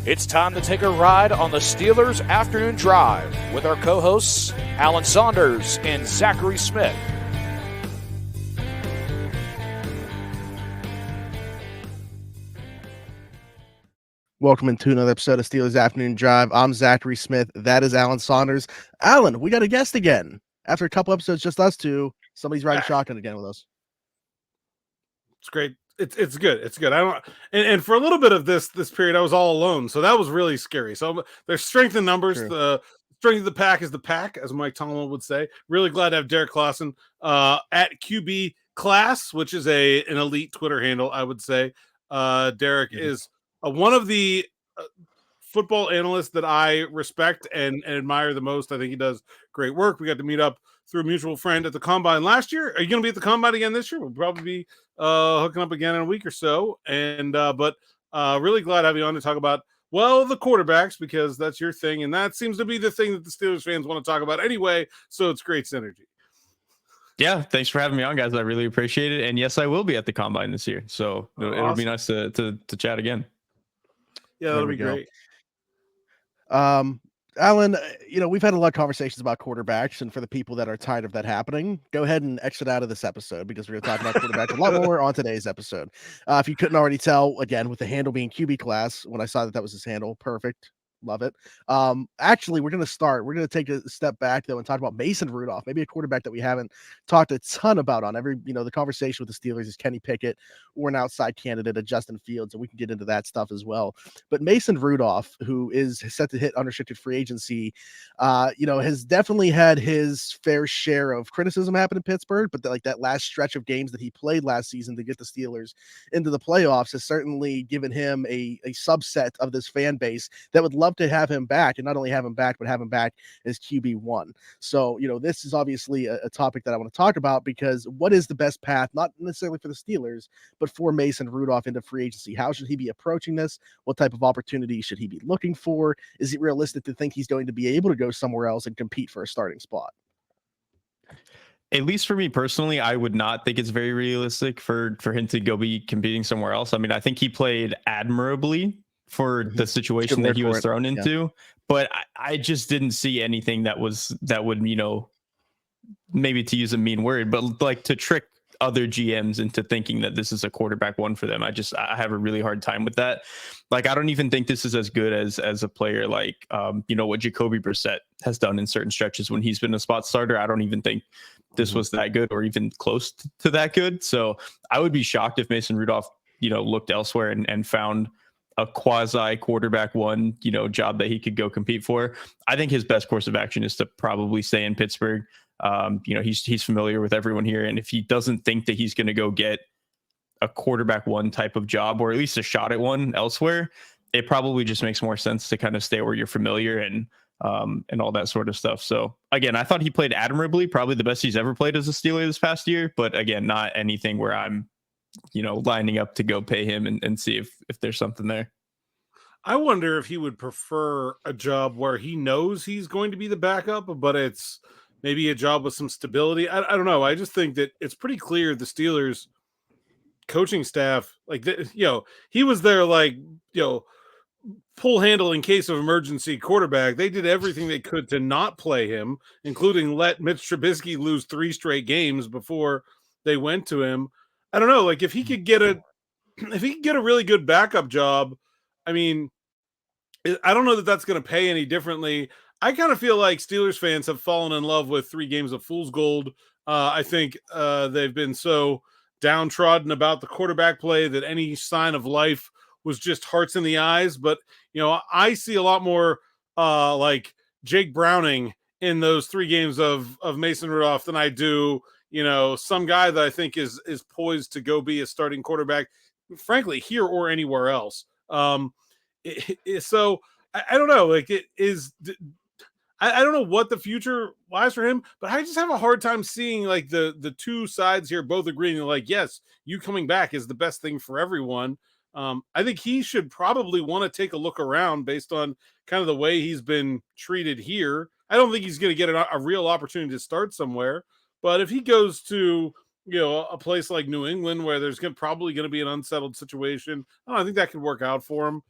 It's time to take a ride on the Steelers Afternoon Drive with our co-hosts, Alan Saunders and Zachary Smith. Welcome into another episode of Steelers Afternoon Drive. I'm Zachary Smith. That is Alan Saunders. Alan, we got a guest again. After a couple episodes, just us two, somebody's riding shotgun again with us. It's great. It's good. It's good. I don't and for a little bit of this period, I was all alone, so that was really scary. So there's strength in numbers. True. The strength of the pack is the pack, as Mike Tomlin would say. Really glad to have Derrik Klassen at QB Class, which is an elite Twitter handle, I would say. Derrik is one of the football analysts that I respect and admire the most. I think he does great work. We got to meet up through a mutual friend at the Combine last year. Are you going to be at the Combine again this year? We'll probably be hooking up again in a week or so. And but really glad to have you on to talk about, well, the quarterbacks, because that's your thing. And that seems to be the thing that the Steelers fans want to talk about anyway. So it's great synergy. Yeah, thanks for having me on, guys. I really appreciate it. And yes, I will be at the Combine this year. So it'll be nice to chat again. Yeah, that'll be great. Alan, we've had a lot of conversations about quarterbacks, and for the people that are tired of that happening, go ahead and exit out of this episode because we're going to talk about quarterbacks a lot more on today's episode. If you couldn't already tell, again, with the handle being QB Class, when I saw that was his handle, perfect. Love it. Actually, we're going to take a step back though and talk about Mason Rudolph, maybe a quarterback that we haven't talked a ton about on every, the conversation with the Steelers is Kenny Pickett or an outside candidate of Justin Fields, and we can get into that stuff as well. But Mason Rudolph, who is set to hit unrestricted free agency, has definitely had his fair share of criticism happen in Pittsburgh, but that last stretch of games that he played last season to get the Steelers into the playoffs has certainly given him a subset of this fan base that would love to have him back, and not only have him back, but have him back as QB1. So, this is obviously a topic that I want to talk about, because what is the best path, not necessarily for the Steelers, but for Mason Rudolph into free agency? How should he be approaching this? What type of opportunity should he be looking for? Is it realistic to think he's going to be able to go somewhere else and compete for a starting spot? At least for me personally, I would not think it's very realistic for him to go be competing somewhere else. I mean, I think he played admirably for the situation that he was thrown into, but I just didn't see anything that would, maybe, to use a mean word, but like to trick other GMs into thinking that this is a quarterback one for them. I have a really hard time with that. Like, I don't even think this is as good as a player like, what Jacoby Brissett has done in certain stretches when he's been a spot starter. I don't even think this was that good or even close to that good. So I would be shocked if Mason Rudolph, looked elsewhere and found a quasi quarterback one, job that he could go compete for. I think his best course of action is to probably stay in Pittsburgh. He's familiar with everyone here. And if he doesn't think that he's going to go get a quarterback one type of job, or at least a shot at one elsewhere, it probably just makes more sense to kind of stay where you're familiar and all that sort of stuff. So again, I thought he played admirably, probably the best he's ever played as a Steeler this past year, but again, not anything where I'm lining up to go pay him and see if there's something there. I wonder if he would prefer a job where he knows he's going to be the backup, but it's maybe a job with some stability. I don't know. I just think that it's pretty clear the Steelers coaching staff, he was there, pull handle in case of emergency quarterback. They did everything they could to not play him, including let Mitch Trubisky lose 3 straight games before they went to him. I don't know, if he could get a really good backup job, I mean, I don't know that that's going to pay any differently. I kind of feel like Steelers fans have fallen in love with 3 games of fool's gold. I think they've been so downtrodden about the quarterback play that any sign of life was just hearts in the eyes. But, I see a lot more like Jake Browning in those 3 games of Mason Rudolph than I do, some guy that I think is poised to go be a starting quarterback, frankly, here or anywhere else. So I don't know, I don't know what the future lies for him, but I just have a hard time seeing the two sides here both agreeing yes, you coming back is the best thing for everyone. I think he should probably want to take a look around based on kind of the way he's been treated here. I don't think he's going to get a real opportunity to start somewhere. But if he goes to, a place like New England where there's probably going to be an unsettled situation, I think that could work out for him.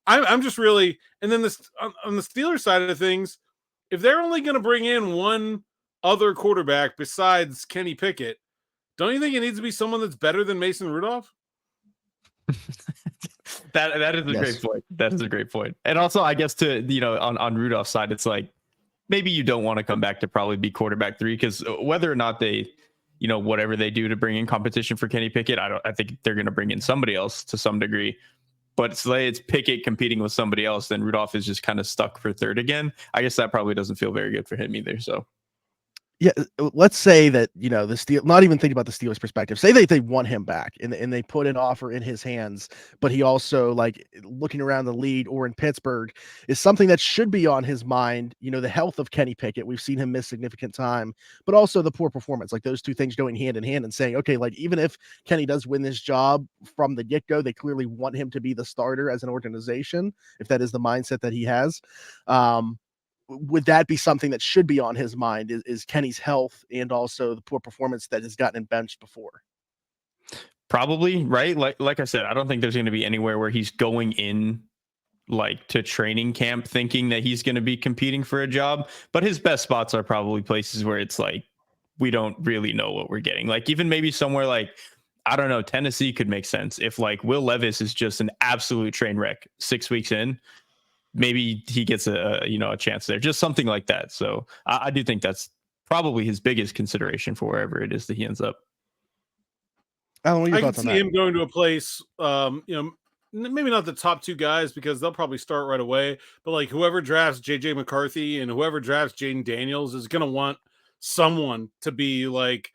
I'm just really, and then this on the Steelers side of things, if they're only going to bring in one other quarterback besides Kenny Pickett, don't you think it needs to be someone that's better than Mason Rudolph? That is a great point. That is a great point. And also, I guess on Rudolph's side, it's like maybe you don't want to come back to probably be quarterback 3, because whether or not they, whatever they do to bring in competition for Kenny Pickett, I think they're going to bring in somebody else to some degree. But it's Pickett competing with somebody else, then Rudolph is just kind of stuck for 3rd again. I guess that probably doesn't feel very good for him either. So. Yeah, let's say that, the Steel, not even thinking about the Steelers' perspective, say that they want him back and they put an offer in his hands, but he also, like, looking around the league or in Pittsburgh is something that should be on his mind. The health of Kenny Pickett, we've seen him miss significant time, but also the poor performance, like those two things going hand in hand and saying, okay, like, even if Kenny does win this job from the get-go, they clearly want him to be the starter as an organization, if that is the mindset that he has. Would that be something that should be on his mind, is Kenny's health and also the poor performance that has gotten him benched before? Probably, right? Like I said, I don't think there's going to be anywhere where he's going in like to training camp thinking that he's going to be competing for a job, but his best spots are probably places where it's like, we don't really know what we're getting. Like even maybe somewhere like, I don't know, Tennessee could make sense. If like Will Levis is just an absolute train wreck 6 weeks in, maybe he gets a chance there, just something like that. So I do think that's probably his biggest consideration for wherever it is that he ends up. Alan, I can see him going to a place, maybe not the top 2 guys because they'll probably start right away, but like whoever drafts JJ McCarthy and whoever drafts Jaden Daniels is going to want someone to be like,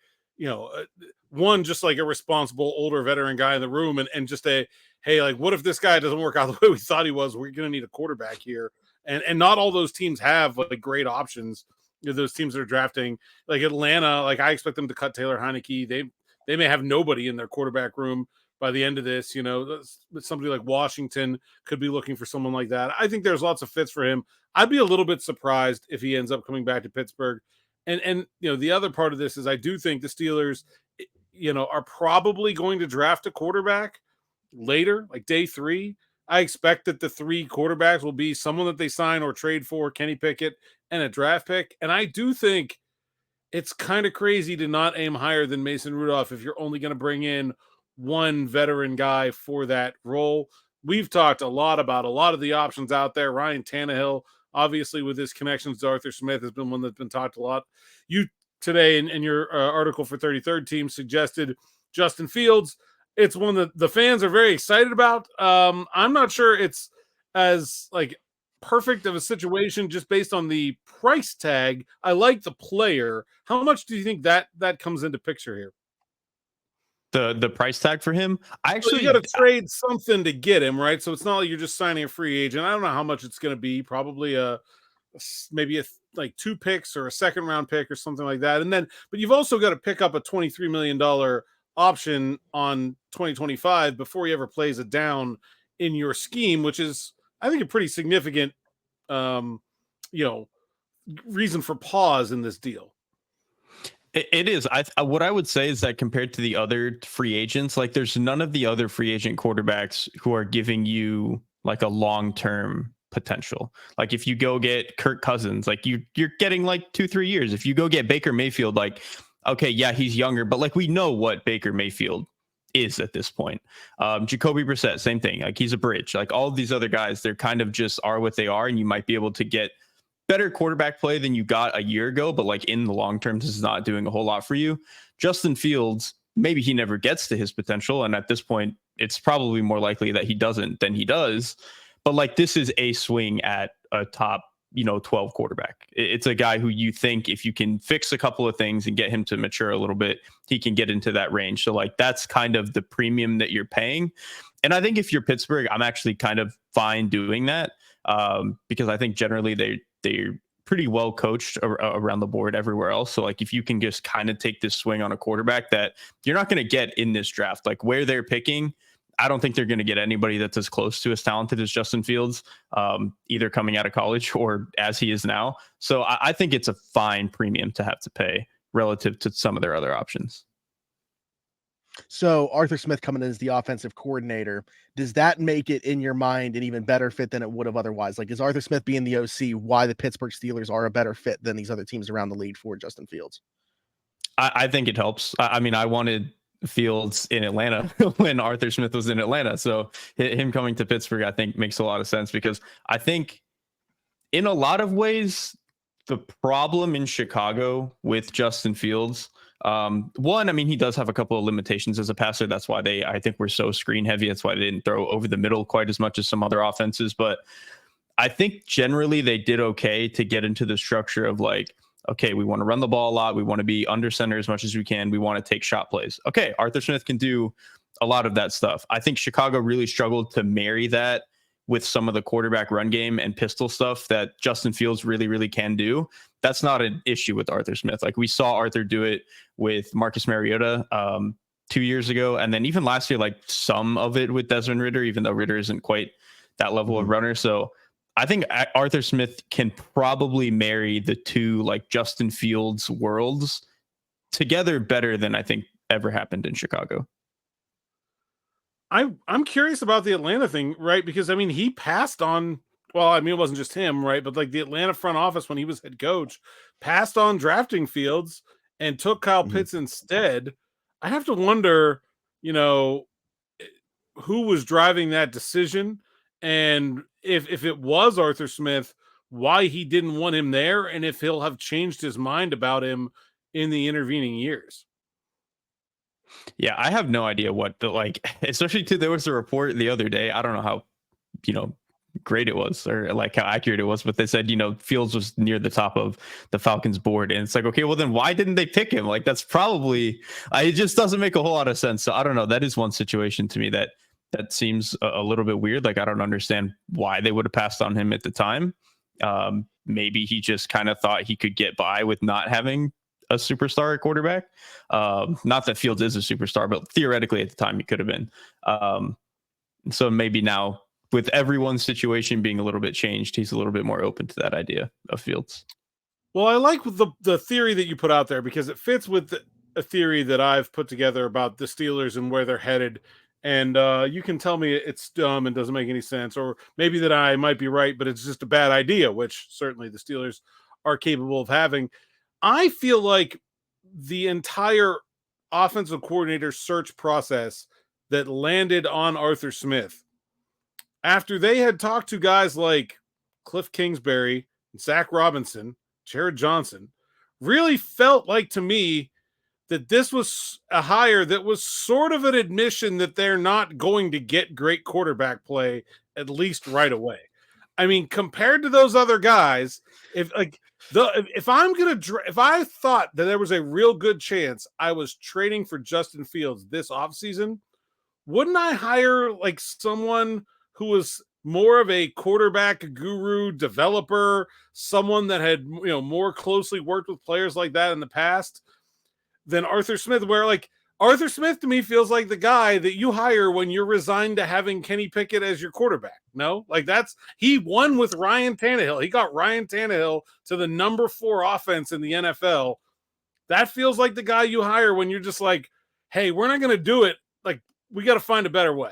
one, just like a responsible older veteran guy in the room and just hey, like, what if this guy doesn't work out the way we thought he was? We're going to need a quarterback here. And not all those teams have like great options. Those teams that are drafting, like Atlanta, like I expect them to cut Taylor Heineke. They may have nobody in their quarterback room by the end of this. Somebody like Washington could be looking for someone like that. I think there's lots of fits for him. I'd be a little bit surprised if he ends up coming back to Pittsburgh. And the other part of this is I do think the Steelers, are probably going to draft a quarterback later, like day 3. I expect that the 3 quarterbacks will be someone that they sign or trade for, Kenny Pickett and a draft pick. And I do think it's kind of crazy to not aim higher than Mason Rudolph if you're only going to bring in one veteran guy for that role. We've talked a lot about a lot of the options out there. Ryan Tannehill, obviously with his connections to Arthur Smith, has been one that's been talked a lot. You today in your article for 33rd Team suggested Justin Fields. It's one that the fans are very excited about. I'm not sure it's as like perfect of a situation just based on the price tag. I like the player. How much do you think that comes into picture here? The price tag for him? You got to trade something to get him, right? So it's not like you're just signing a free agent. I don't know how much it's going to be. Probably maybe like 2 picks or a second round pick or something like that. But you've also got to pick up a $23 million option on 2025 before he ever plays it down in your scheme, which is, I think, a pretty significant, reason for pause in this deal. It is. What I would say is that compared to the other free agents, like there's none of the other free agent quarterbacks who are giving you like a long-term potential. Like if you go get Kirk Cousins, like you're getting like 2-3 years. If you go get Baker Mayfield, like, okay, yeah, he's younger, but like we know what Baker Mayfield is at this point. Jacoby Brissett, same thing. Like he's a bridge. Like all of these other guys, they're kind of just are what they are, and you might be able to get better quarterback play than you got a year ago, but like in the long term, this is not doing a whole lot for you. Justin Fields, maybe he never gets to his potential, and at this point, it's probably more likely that he doesn't than he does. But like this is a swing at a top 12 quarterback. It's a guy who you think if you can fix a couple of things and get him to mature a little bit, he can get into that range. So like that's kind of the premium that you're paying. And I think if you're Pittsburgh, I'm actually kind of fine doing that because I think generally they're pretty well coached around the board everywhere else. So like if you can just kind of take this swing on a quarterback that you're not going to get in this draft, like where they're picking, I don't think they're going to get anybody that's as close to as talented as Justin Fields, either coming out of college or as he is now. So I think it's a fine premium to have to pay relative to some of their other options. So Arthur Smith coming in as the offensive coordinator, does that make it in your mind an even better fit than it would have otherwise? Like, is Arthur Smith being the OC why the Pittsburgh Steelers are a better fit than these other teams around the league for Justin Fields? I think it helps. I mean, I wanted Fields in Atlanta when Arthur Smith was in Atlanta. So him coming to Pittsburgh, I think makes a lot of sense, because I think in a lot of ways, the problem in Chicago with Justin Fields, one, I mean, he does have a couple of limitations as a passer. That's why I think we're so screen heavy. That's why they didn't throw over the middle quite as much as some other offenses. But I think generally they did okay to get into the structure of like, okay, we want to run the ball a lot. We want to be under center as much as we can. We want to take shot plays. Okay, Arthur Smith can do a lot of that stuff. I think Chicago really struggled to marry that with some of the quarterback run game and pistol stuff that Justin Fields really, really can do. That's not an issue with Arthur Smith. Like we saw Arthur do it with Marcus Mariota 2 years ago. And then even last year, like some of it with Desmond Ridder, even though Ridder isn't quite that level of runner. So I think Arthur Smith can probably marry the two like Justin Fields worlds together better than I think ever happened in Chicago. I'm curious about the Atlanta thing, right? Because I mean, he passed on, well, I mean, it wasn't just him, right? But like the Atlanta front office, when he was head coach, passed on drafting Fields and took Kyle Pitts instead. I have to wonder, you know, who was driving that decision, and if it was Arthur Smith, why he didn't want him there, and if he'll have changed his mind about him in the intervening years. Yeah, I have no idea what the like, especially too, there was a report the other day. I don't know how, great it was or like how accurate it was, but they said, Fields was near the top of the Falcons board. And it's like, okay, well then why didn't they pick him? Like that's probably, it just doesn't make a whole lot of sense. So I don't know. That is one situation to me that seems a little bit weird. Like I don't understand why they would have passed on him at the time. Maybe he just kind of thought he could get by with not having a superstar at quarterback. Not that Fields is a superstar, but theoretically at the time he could have been. So maybe now with everyone's situation being a little bit changed, he's a little bit more open to that idea of Fields. Well, I like the theory that you put out there because it fits with a theory that I've put together about the Steelers and where they're headed. And you can tell me it's dumb and doesn't make any sense, or maybe that I might be right, but it's just a bad idea, which certainly the Steelers are capable of having. I feel like the entire offensive coordinator search process that landed on Arthur Smith, after they had talked to guys like Cliff Kingsbury, Zach Robinson, Jared Johnson, really felt like to me that this was a hire that was sort of an admission that they're not going to get great quarterback play, at least right away. I mean, compared to those other guys, if I thought that there was a real good chance I was trading for Justin Fields this offseason, wouldn't I hire like someone who was more of a quarterback guru developer, someone that had, more closely worked with players like that in the past than Arthur Smith, where like Arthur Smith to me feels like the guy that you hire when you're resigned to having Kenny Pickett as your quarterback. No, like he won with Ryan Tannehill. He got Ryan Tannehill to the number 4 offense in the NFL. That feels like the guy you hire when you're just like, hey, we're not going to do it. Like we got to find a better way.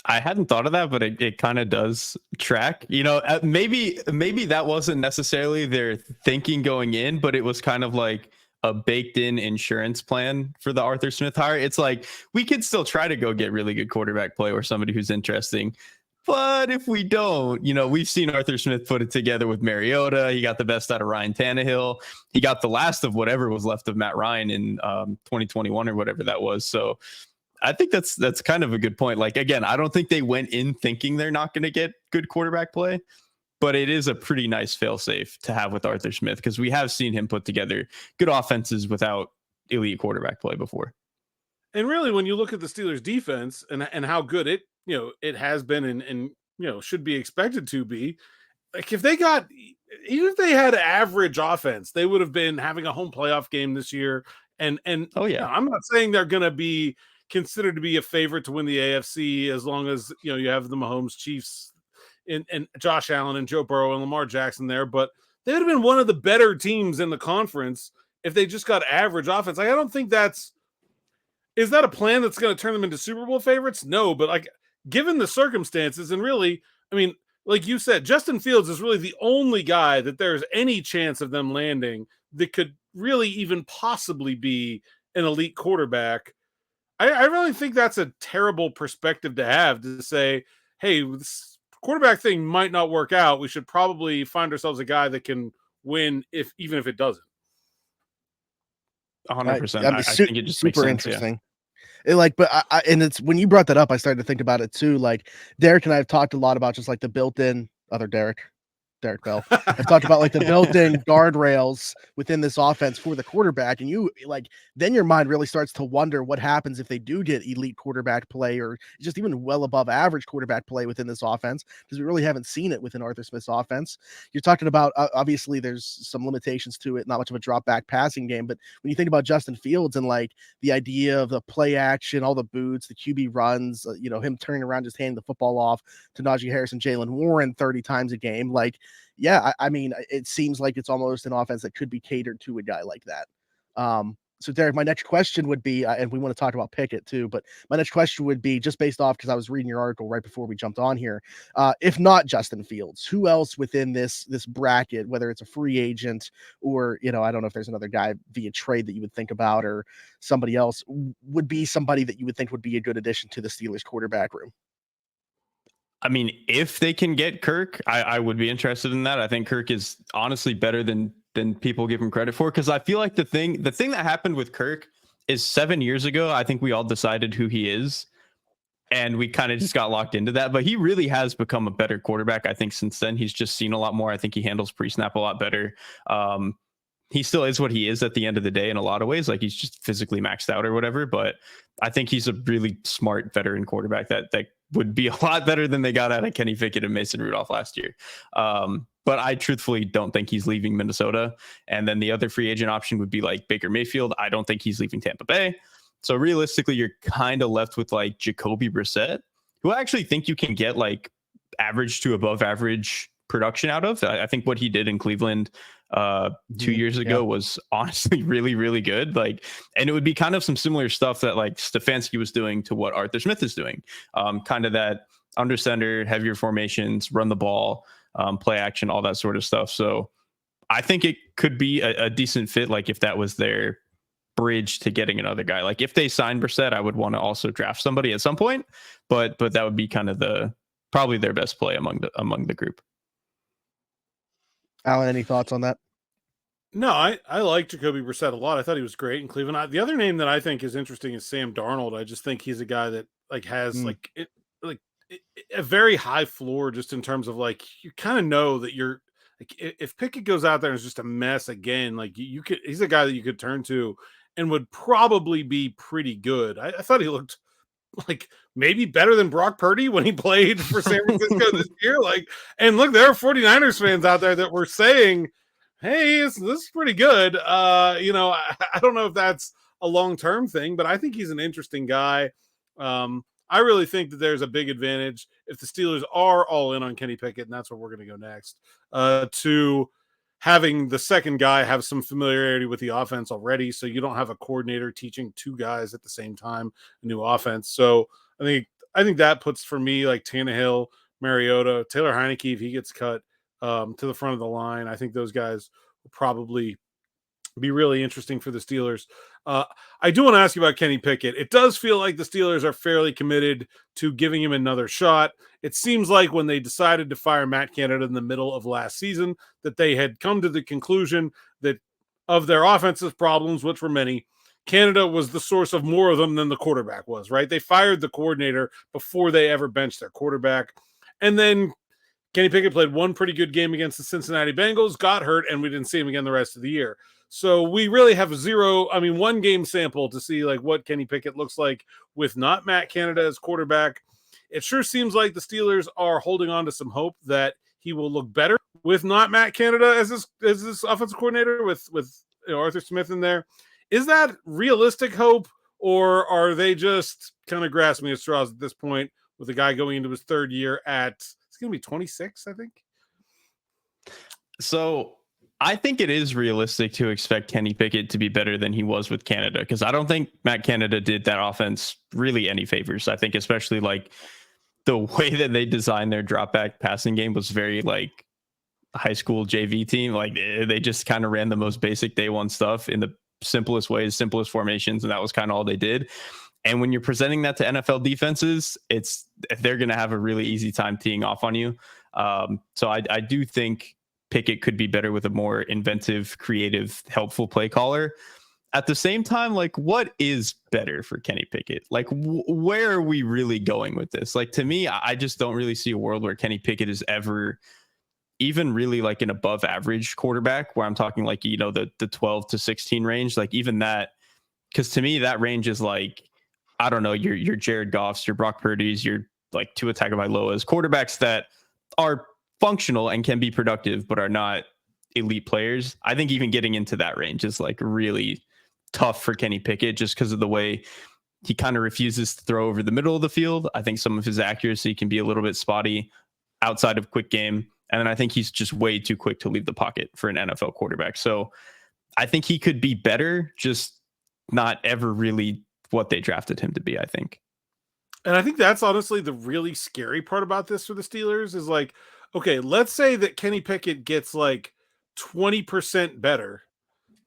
I hadn't thought of that, but it kind of does track. Maybe that wasn't necessarily their thinking going in, but it was kind of like a baked in insurance plan for the Arthur Smith hire. It's like, we could still try to go get really good quarterback play or somebody who's interesting. But if we don't, we've seen Arthur Smith put it together with Mariota. He got the best out of Ryan Tannehill. He got the last of whatever was left of Matt Ryan in 2021 or whatever that was. So I think that's kind of a good point. Like, again, I don't think they went in thinking they're not going to get good quarterback play, but it is a pretty nice fail-safe to have with Arthur Smith because we have seen him put together good offenses without elite quarterback play before. And really, when you look at the Steelers defense and how good it, it has been and should be expected to be, like even if they had average offense, they would have been having a home playoff game this year. And oh yeah, I'm not saying they're going to be considered to be a favorite to win the AFC as long as, you have the Mahomes Chiefs and Josh Allen and Joe Burrow and Lamar Jackson there, but they would have been one of the better teams in the conference if they just got average offense. Like, I don't think that's is that a plan that's going to turn them into Super Bowl favorites? No, but like given the circumstances, and really, I mean, like you said, Justin Fields is really the only guy that there's any chance of them landing that could really even possibly be an elite quarterback. I really think that's a terrible perspective to have, to say, hey, this quarterback thing might not work out. We should probably find ourselves a guy that can win even if it doesn't. 100%. I think it just makes super sense, interesting. But and it's when you brought that up, I started to think about it too. Like Derek and I have talked a lot about just like the built-in other Derek Bell. I've talked about like the built-in guardrails within this offense for the quarterback, and you like then your mind really starts to wonder what happens if they do get elite quarterback play or just even well above average quarterback play within this offense, because we really haven't seen it within Arthur Smith's offense. You're talking about obviously there's some limitations to it, not much of a drop back passing game, but when you think about Justin Fields and like the idea of the play action, all the boots, the QB runs, him turning around just handing the football off to Najee Harris and Jalen Warren 30 times a game, like yeah, I mean, it seems like it's almost an offense that could be catered to a guy like that. So Derek, my next question would be, and we want to talk about Pickett too, but my next question would be just based off, because I was reading your article right before we jumped on here. If not Justin Fields, who else within this bracket, whether it's a free agent or, I don't know if there's another guy via trade that you would think about or somebody else, would be somebody that you would think would be a good addition to the Steelers quarterback room? I mean, if they can get Kirk, I would be interested in that. I think Kirk is honestly better than people give him credit for, because I feel like the thing that happened with Kirk is 7 years ago, I think we all decided who he is, and we kind of just got locked into that. But he really has become a better quarterback, I think, since then. He's just seen a lot more. I think he handles pre-snap a lot better. He still is what he is at the end of the day in a lot of ways. Like he's just physically maxed out or whatever. But I think he's a really smart veteran quarterback that would be a lot better than they got out of Kenny Pickett and Mason Rudolph last year. But I truthfully don't think he's leaving Minnesota. And then the other free agent option would be like Baker Mayfield. I don't think he's leaving Tampa Bay. So realistically, you're kind of left with like Jacoby Brissett, who I actually think you can get like average to above average production out of. I think what he did in Cleveland 2 years ago was honestly really, really good. Like, and it would be kind of some similar stuff that like Stefanski was doing to what Arthur Smith is doing. Kind of that under center, heavier formations, run the ball, play action, all that sort of stuff. So I think it could be a decent fit. Like if that was their bridge to getting another guy, like if they sign Brissett, I would want to also draft somebody at some point, but that would be kind of probably their best play among the group. Alan, any thoughts on that? No, I like Jacoby Brissett a lot. I thought he was great in Cleveland. The other name that I think is interesting is Sam Darnold. I just think he's a guy that like has a very high floor, just in terms of like you kind of know that you're like if Pickett goes out there and is just a mess again, like he's a guy that you could turn to and would probably be pretty good. I thought he looked like maybe better than Brock Purdy when he played for San Francisco this year. Like, and look, there are 49ers fans out there that were saying, hey, this is pretty good. I don't know if that's a long-term thing, but I think he's an interesting guy. I really think that there's a big advantage if the Steelers are all in on Kenny Pickett, and that's where we're going to go next, to having the second guy have some familiarity with the offense already, so you don't have a coordinator teaching two guys at the same time a new offense. So I think that puts, for me, like Tannehill, Mariota, Taylor Heineke, if he gets cut to the front of the line, I think those guys will probably be really interesting for the Steelers. I do want to ask you about Kenny Pickett. It does feel like the Steelers are fairly committed to giving him another shot. It seems like when they decided to fire Matt Canada in the middle of last season, that they had come to the conclusion that of their offensive problems, which were many, Canada was the source of more of them than the quarterback was, right? They fired the coordinator before they ever benched their quarterback. And then Kenny Pickett played one pretty good game against the Cincinnati Bengals, got hurt, and we didn't see him again the rest of the year. So we really have one game sample to see like what Kenny Pickett looks like with not Matt Canada as quarterback. It sure seems like the Steelers are holding on to some hope that he will look better with not Matt Canada as this offensive coordinator with Arthur Smith in there. Is that realistic hope, or are they just kind of grasping at straws at this point with a guy going into his third year at, it's going to be 26, I think? So I think it is realistic to expect Kenny Pickett to be better than he was with Canada, because I don't think Matt Canada did that offense really any favors. I think especially like the way that they designed their drop back passing game was very like high school JV team. Like they just kind of ran the most basic day one stuff in the simplest ways, simplest formations, and that was kind of all they did. And when you're presenting that to NFL defenses, they're going to have a really easy time teeing off on you. So I do think Pickett could be better with a more inventive, creative, helpful play caller. At the same time, like, what is better for Kenny Pickett? Like, where are we really going with this? Like, to me, I just don't really see a world where Kenny Pickett is ever even really like an above average quarterback, where I'm talking like, you know, the 12 to 16 range, like even that, because to me, that range is like, I don't know, your Jared Goffs, your Brock Purdy's, your like Tua Tagovailoa's, quarterbacks that are functional and can be productive, but are not elite players. I think even getting into that range is like really tough for Kenny Pickett, just because of the way he kind of refuses to throw over the middle of the field. I think some of his accuracy can be a little bit spotty outside of quick game. And then I think he's just way too quick to leave the pocket for an NFL quarterback. So I think he could be better, just not ever really what they drafted him to be, I think. And I think that's honestly the really scary part about this for the Steelers is like, okay, let's say that Kenny Pickett gets like 20% better.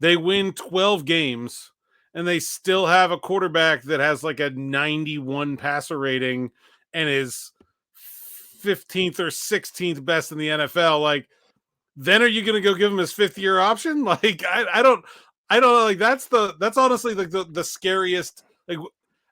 They win 12 games and they still have a quarterback that has like a 91 passer rating and is 15th or 16th best in the NFL. Like, then are you going to go give him his 5th-year option? Like, I don't know. Like, that's honestly like the scariest. Like,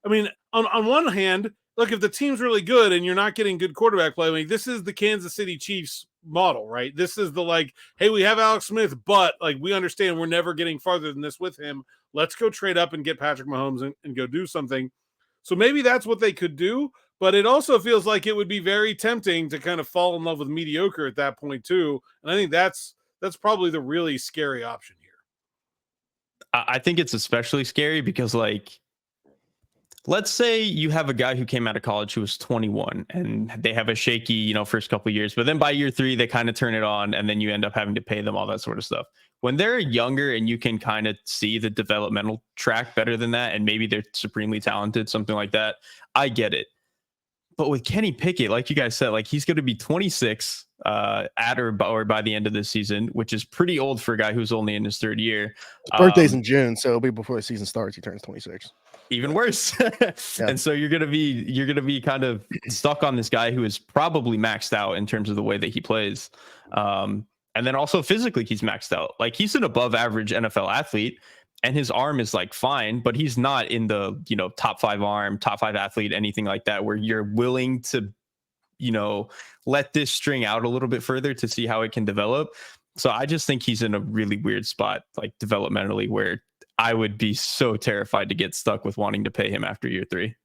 I mean, on one hand, look, if the team's really good and you're not getting good quarterback play, I mean, this is the Kansas City Chiefs model, right? This is the like, hey, we have Alex Smith, but like we understand we're never getting farther than this with him. Let's go trade up and get Patrick Mahomes and go do something. So maybe that's what they could do, but it also feels like it would be very tempting to kind of fall in love with mediocre at that point too. And I think that's probably the really scary option here. I think it's especially scary because, like, let's say you have a guy who came out of college who was 21 and they have a shaky, you know, first couple of years, but then by year 3, they kind of turn it on and then you end up having to pay them all that sort of stuff. When they're younger and you can kind of see the developmental track better than that, and maybe they're supremely talented, something like that, I get it. But with Kenny Pickett, like you guys said, like he's going to be 26 at or by the end of this season, which is pretty old for a guy who's only in his 3rd year. His birthday's in June, so it'll be before the season starts. He turns 26. Even worse. Yeah. And so you're gonna be kind of stuck on this guy who is probably maxed out in terms of the way that he plays. And then also physically he's maxed out. Like he's an above average NFL athlete and his arm is like fine, but he's not in the, you know, top 5 arm, top 5 athlete, anything like that, where you're willing to, you know, let this string out a little bit further to see how it can develop. So I just think he's in a really weird spot, like developmentally, where I would be so terrified to get stuck with wanting to pay him after year 3.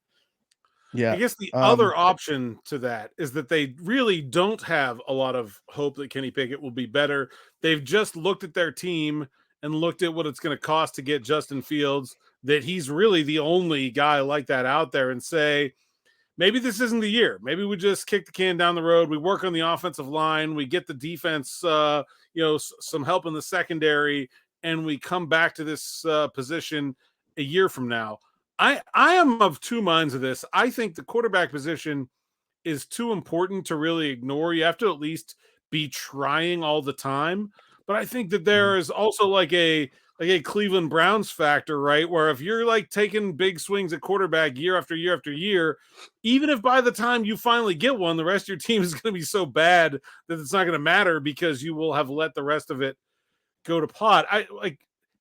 Yeah. I guess the other option to that is that they really don't have a lot of hope that Kenny Pickett will be better. They've just looked at their team and looked at what it's going to cost to get Justin Fields, that he's really the only guy like that out there, and say, maybe this isn't the year. Maybe we just kick the can down the road. We work on the offensive line. We get the defense, you know, some help in the secondary, and we come back to this position a year from now. I am of two minds of this. I think the quarterback position is too important to really ignore. You have to at least be trying all the time. But I think that there is also like a Cleveland Browns factor, right? Where if you're like taking big swings at quarterback year after year after year, even if by the time you finally get one, the rest of your team is going to be so bad that it's not going to matter because you will have let the rest of it go to pot.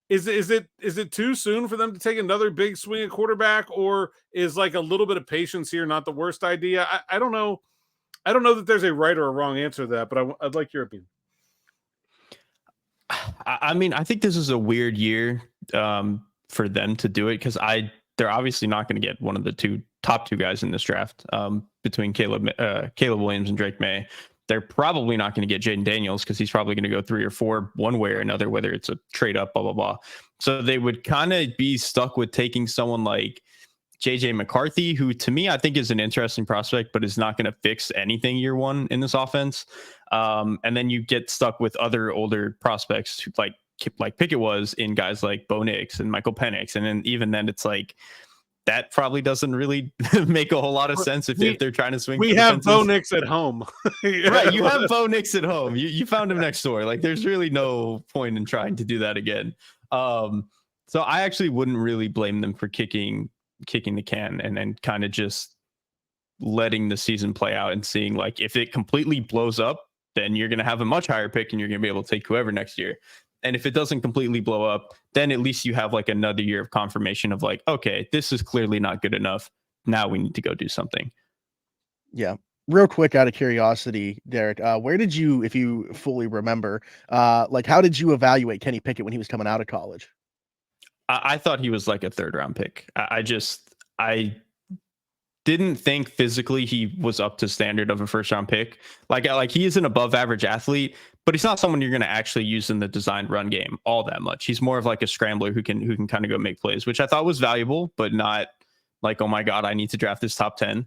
Is it too soon for them to take another big swing at quarterback, or is like a little bit of patience here not the worst idea? I don't know. I don't know that there's a right or a wrong answer to that, but I'd like your opinion. I mean, I think this is a weird year for them to do it because they're obviously not going to get one of the top two guys in this draft between Caleb Williams and Drake May. They're probably not going to get Jaden Daniels because he's probably going to go 3 or 4 one way or another, whether it's a trade up, blah, blah, blah. So they would kind of be stuck with taking someone like JJ McCarthy, who to me I think is an interesting prospect, but is not going to fix anything year one in this offense. And then you get stuck with other older prospects like Pickett was in guys like Bo Nix and Michael Penix. And then even then it's like, that probably doesn't really make a whole lot of sense if they're trying to swing. We have Bo Nix at home. Right. You have Bo Nix at home. You found him next door. Like there's really no point in trying to do that again. So I actually wouldn't really blame them for kicking the can and then kind of just letting the season play out and seeing like if it completely blows up, then you're going to have a much higher pick and you're going to be able to take whoever next year. And if it doesn't completely blow up, then at least you have like another year of confirmation of like, okay, this is clearly not good enough. Now we need to go do something. Yeah. Real quick, out of curiosity, Derrik, where did you, if you fully remember, like how did you evaluate Kenny Pickett when he was coming out of college? I thought he was like a 3rd round pick. I didn't think physically he was up to standard of a 1st round pick. Like he is an above average athlete, but he's not someone you're going to actually use in the designed run game all that much. He's more of like a scrambler who can kind of go make plays, which I thought was valuable, but not like, oh my God, I need to draft this top 10.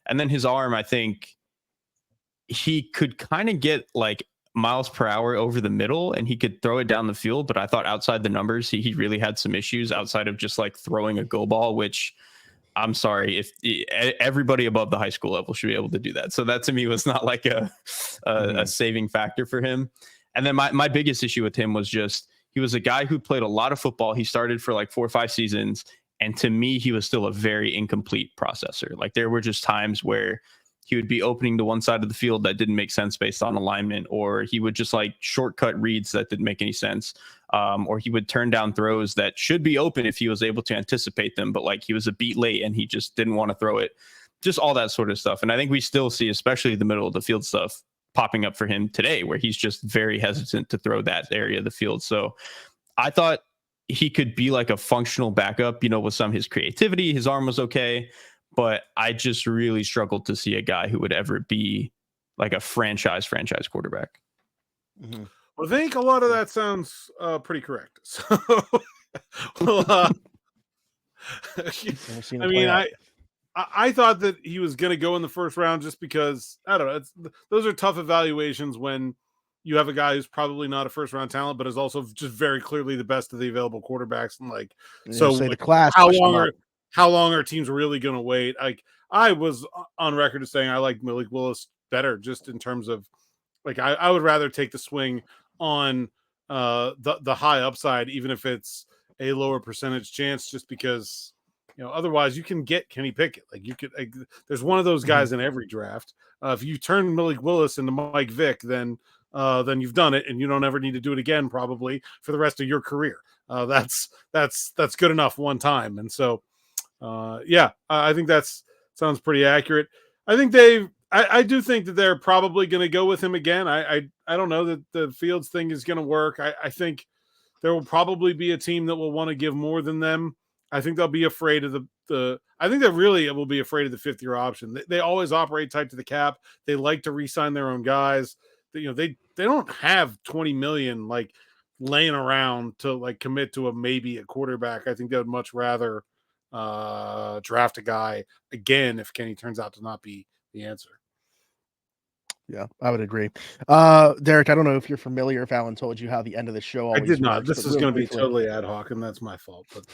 And then his arm, I think he could kind of get like miles per hour over the middle and he could throw it down the field. But I thought outside the numbers, he really had some issues outside of just like throwing a go ball, which I'm sorry, if everybody above the high school level should be able to do that. So that to me was not like a saving factor for him. And then my biggest issue with him was just, he was a guy who played a lot of football. He started for like 4 or 5 seasons. And to me, he was still a very incomplete processor. Like there were just times where he would be opening to one side of the field that didn't make sense based on alignment, or he would just like shortcut reads that didn't make any sense. Or he would turn down throws that should be open if he was able to anticipate them, but like he was a beat late and he just didn't want to throw it. Just all that sort of stuff. And I think we still see, especially the middle of the field stuff, popping up for him today, where he's just very hesitant to throw that area of the field. So I thought he could be like a functional backup, with some of his creativity. His arm was okay, but I just really struggled to see a guy who would ever be like a franchise quarterback. Mm-hmm. I think a lot of that sounds pretty correct. So, I thought that he was going to go in the 1st round just because, I don't know, those are tough evaluations when you have a guy who's probably not a 1st round talent, but is also just very clearly the best of the available quarterbacks. And like, so say the class, how long are teams really going to wait? Like I was on record as saying I like Malik Willis better, just in terms of like, I would rather take the swing on the high upside, even if it's a lower percentage chance, just because, otherwise you can get Kenny Pickett. Like you could, there's one of those guys in every draft. If you turn Malik Willis into Mike Vick, then you've done it, and you don't ever need to do it again, probably for the rest of your career. That's good enough one time. And so, I think sounds pretty accurate. I think I do think that they're probably going to go with him again. I don't know that the Fields thing is going to work. I think there will probably be a team that will want to give more than them. I think they'll be afraid of I think they really will be afraid of the 5th-year option. They always operate tight to the cap. They like to re-sign their own guys. They don't have $20 million like laying around to like commit to maybe a quarterback. I think they would much rather draft a guy again if Kenny turns out to not be the answer. Yeah, I would agree. Derrik, I don't know if you're familiar, if Alan told you how the end of the show always I did not. works, this is going to be totally ad hoc, and that's my fault. But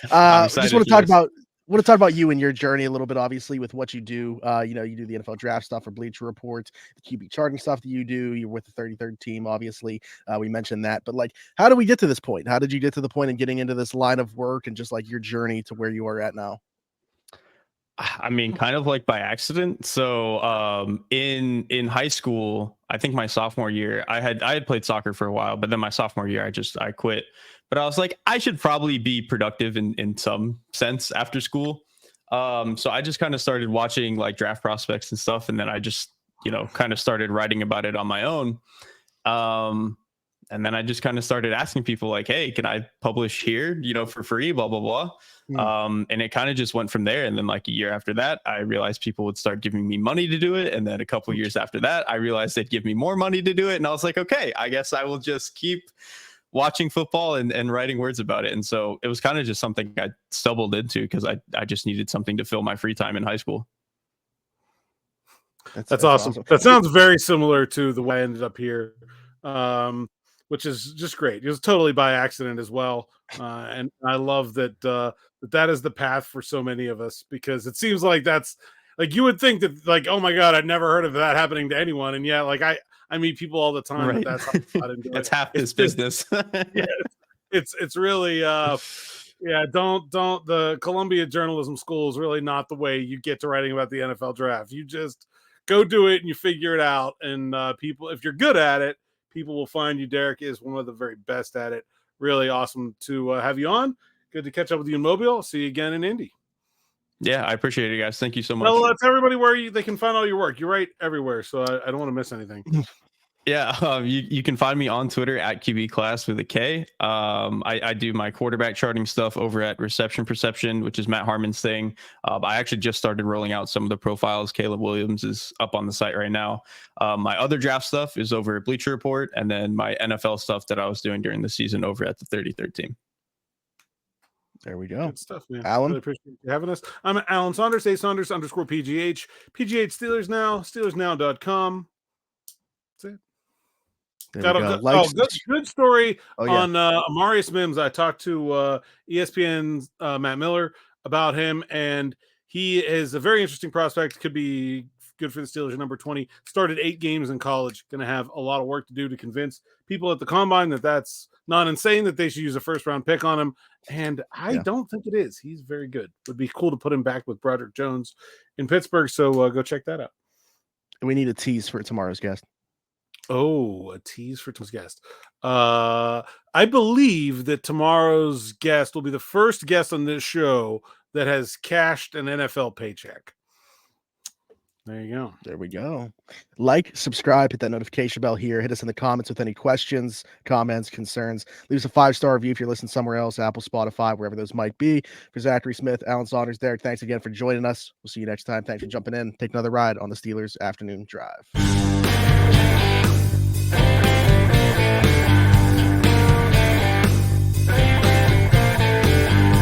just want to talk about you and your journey a little bit, obviously, with what you do. You do the NFL draft stuff for Bleacher Report, the QB charting stuff that you do. You're with the 33rd team, obviously. We mentioned that. But like, how do we get to this point? How did you get to the point of getting into this line of work and just like your journey to where you are at now? I mean, kind of like by accident. So in high school, I think my sophomore year, I had played soccer for a while, but then my sophomore year, I quit. But I was like, I should probably be productive in some sense after school. So I just kind of started watching like draft prospects and stuff. And then I just, kind of started writing about it on my own. And then I just kind of started asking people like, hey, can I publish here, for free, blah, blah, blah. And it kind of just went from there. And then like a year after that, I realized people would start giving me money to do it. And then a couple years after that, I realized they'd give me more money to do it. And I was like, okay, I guess I will just keep watching football and writing words about it. And so it was kind of just something I stumbled into because I just needed something to fill my free time in high school. That's awesome. That sounds very similar to the way I ended up here, which is just great. It was totally by accident as well. And I love that that is the path for so many of us, because it seems like that's like, you would think that like, oh my God, I'd never heard of that happening to anyone. And yeah, like I meet people all the time. Right. That's how I enjoy That's it. half this business. Yeah, it's really yeah, don't the Columbia Journalism School is really not the way you get to writing about the NFL draft. You just go do it and you figure it out. And people, if you're good at it, people will find you. Derek is one of the very best at it. Really awesome to have you on. Good to catch up with you in Mobile. I'll see you again in Indy. Yeah, I appreciate it, guys. Thank you so much. Well, tell everybody where they can find all your work. You write everywhere, so I don't want to miss anything. Yeah, you can find me on Twitter at QBClass with a K. I do my quarterback charting stuff over at Reception Perception, which is Matt Harmon's thing. I actually just started rolling out some of the profiles. Caleb Williams is up on the site right now. My other draft stuff is over at Bleacher Report, and then my NFL stuff that I was doing during the season over at the 33rd team. There we go. Good stuff, man. Alan? Really appreciate you having us. I'm Alan Saunders, @Saunders_PGH. PGH Steelers Now, SteelersNow.com. That's it. Got a good story on Amarius Mims. I talked to ESPN's Matt Miller about him, and he is a very interesting prospect. Could be good for the Steelers at number 20. Started 8 games in college. Going to have a lot of work to do to convince people at the combine that that's not insane, that they should use a first-round pick on him. And I don't think it is. He's very good. Would be cool to put him back with Broderick Jones in Pittsburgh. So go check that out. We need a tease for tomorrow's guest. Oh, a tease for tomorrow's guest. I believe that tomorrow's guest will be the first guest on this show that has cashed an NFL paycheck. There you go. There we go. Like, subscribe, hit that notification bell here. Hit us in the comments with any questions, comments, concerns. Leave us a 5-star review if you're listening somewhere else, Apple, Spotify, wherever those might be. For Zachary Smith, Alan Saunders, Derek, thanks again for joining us. We'll see you next time. Thanks for jumping in. Take another ride on the Steelers Afternoon Drive.